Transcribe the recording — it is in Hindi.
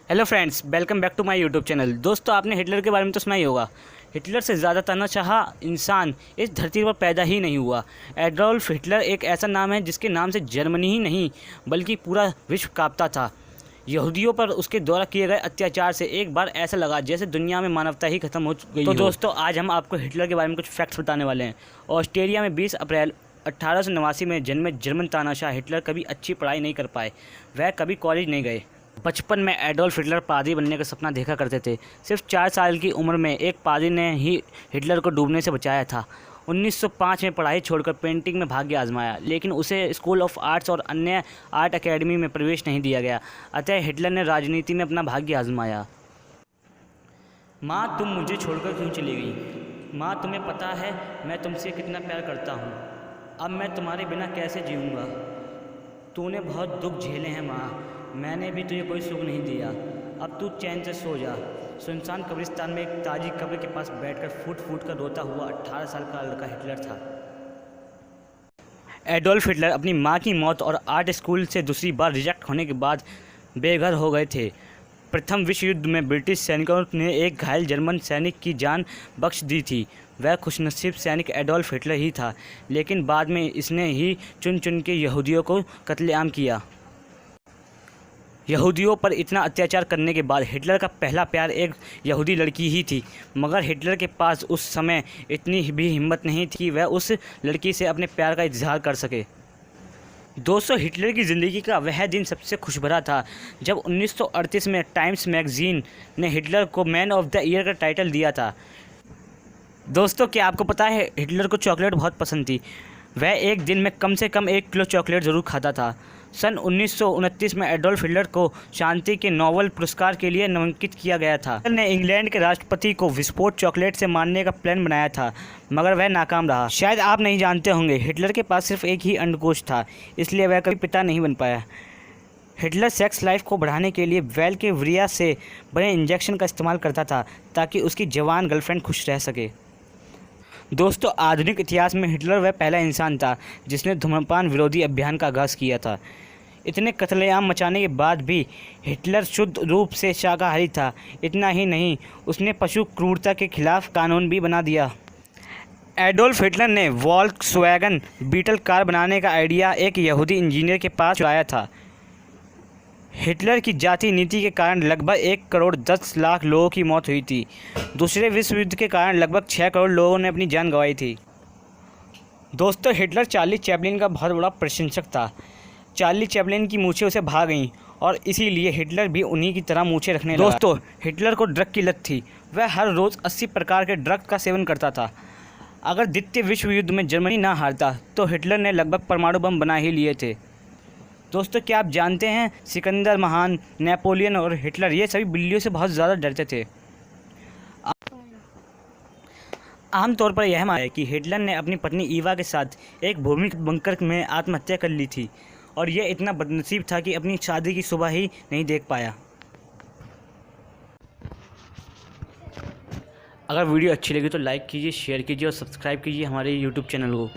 Hello friends, welcome back to my YouTube channel. दोस्तों, आपने हिटलर के बारे में तो सुना ही होगा। हिटलर से ज़्यादा तानाशाह इंसान इस धरती पर पैदा ही नहीं हुआ। एडोल्फ हिटलर एक ऐसा नाम है जिसके नाम से जर्मनी ही नहीं बल्कि पूरा विश्व कांपता था। यहूदियों पर उसके द्वारा किए गए अत्याचार से एक बार ऐसा लगा जैसे दुनिया में मानवता ही खत्म हो गई हो। दोस्तों, आज हम आपको हिटलर के बारे में कुछ फैक्ट्स बताने वाले हैं। ऑस्ट्रेलिया में 20 अप्रैल 1889 में जन्मे जर्मन तानाशाह हिटलर कभी अच्छी पढ़ाई नहीं कर पाए। वह कभी कॉलेज नहीं गए। बचपन में एडोल्फ हिटलर पादरी बनने का सपना देखा करते थे। सिर्फ 4 साल की उम्र में एक पादरी ने ही हिटलर को डूबने से बचाया था। 1905 में पढ़ाई छोड़कर पेंटिंग में भाग्य आजमाया, लेकिन उसे स्कूल ऑफ आर्ट्स और अन्य आर्ट एकेडमी में प्रवेश नहीं दिया गया। अतः हिटलर ने राजनीति में अपना भाग्य आजमाया। माँ, तुम मुझे छोड़कर क्यों चली गई? माँ, तुम्हें पता है मैं तुमसे कितना प्यार करता हूँ। अब मैं तुम्हारे बिना कैसे जीऊँगा? तूने बहुत दुख झेले हैं माँ, मैंने भी तुझे कोई सुख नहीं दिया। अब तू चैन से सो जा। सुनसान कब्रिस्तान में एक ताजी कब्र के पास बैठकर फूट फूट कर रोता हुआ 18 साल का लड़का हिटलर था। एडोल्फ हिटलर अपनी मां की मौत और आर्ट स्कूल से दूसरी बार रिजेक्ट होने के बाद बेघर हो गए थे। प्रथम विश्व युद्ध में ब्रिटिश सैनिकों ने एक घायल जर्मन सैनिक की जान बख्श दी थी। वह खुशनसीब सैनिक एडोल्फ हिटलर ही था, लेकिन बाद में इसने ही चुन चुन के यहूदियों को कत्लेआम किया। यहूदियों पर इतना अत्याचार करने के बाद हिटलर का पहला प्यार एक यहूदी लड़की ही थी, मगर हिटलर के पास उस समय इतनी भी हिम्मत नहीं थी कि वह उस लड़की से अपने प्यार का इजहार कर सके। दोस्तों, हिटलर की ज़िंदगी का वह दिन सबसे खुशभरा था जब 1938 में टाइम्स मैगज़ीन ने हिटलर को मैन ऑफ द ईयर का टाइटल दिया था। दोस्तों, क्या आपको पता है हिटलर को चॉकलेट बहुत पसंद थी। वह एक दिन में कम से कम 1 किलो चॉकलेट ज़रूर खाता था। सन 1929 में एडोल्फ हिटलर को शांति के नोबेल पुरस्कार के लिए नामांकित किया गया था। हिटलर ने इंग्लैंड के राष्ट्रपति को विस्फोट चॉकलेट से मारने का प्लान बनाया था, मगर वह नाकाम रहा। शायद आप नहीं जानते होंगे, हिटलर के पास सिर्फ एक ही अंडकोश था, इसलिए वह कभी पिता नहीं बन पाया। हिटलर सेक्स लाइफ को बढ़ाने के लिए वेल के वरिया से बने इंजेक्शन का इस्तेमाल करता था ताकि उसकी जवान गर्लफ्रेंड खुश रह सके। दोस्तों, आधुनिक इतिहास में हिटलर वह पहला इंसान था जिसने धूम्रपान विरोधी अभियान का आगाज़ किया था। इतने कत्लेआम मचाने के बाद भी हिटलर शुद्ध रूप से शाकाहारी था। इतना ही नहीं, उसने पशु क्रूरता के खिलाफ कानून भी बना दिया। एडोल्फ हिटलर ने वॉल्क्सवैगन बीटल कार बनाने का आइडिया एक यहूदी इंजीनियर के पास लाया था। हिटलर की जाति नीति के कारण लगभग 1 करोड़ 10 लाख लोगों की मौत हुई थी। दूसरे विश्व युद्ध के कारण लगभग 6 करोड़ लोगों ने अपनी जान गंवाई थी। दोस्तों, हिटलर चार्ली चैपलिन का बहुत बड़ा प्रशंसक था। चार्ली चैपलिन की मूछें उसे भा गईं और इसीलिए हिटलर भी उन्हीं की तरह मूछें रखने लगा। दोस्तों, हिटलर को ड्रग की लत थी। वह हर रोज़ 80 प्रकार के ड्रग का सेवन करता था। अगर द्वितीय विश्व युद्ध में जर्मनी ना हारता तो हिटलर ने लगभग परमाणु बम बना ही लिए थे। दोस्तों, क्या आप जानते हैं सिकंदर महान, नेपोलियन और हिटलर ये सभी बिल्लियों से बहुत ज़्यादा डरते थे। आमतौर पर यह माना है कि हिटलर ने अपनी पत्नी ईवा के साथ एक भूमि बंकर में आत्महत्या कर ली थी और यह इतना बदनसीब था कि अपनी शादी की सुबह ही नहीं देख पाया। अगर वीडियो अच्छी लगी तो लाइक कीजिए, शेयर कीजिए और सब्सक्राइब कीजिए हमारे यूट्यूब चैनल को।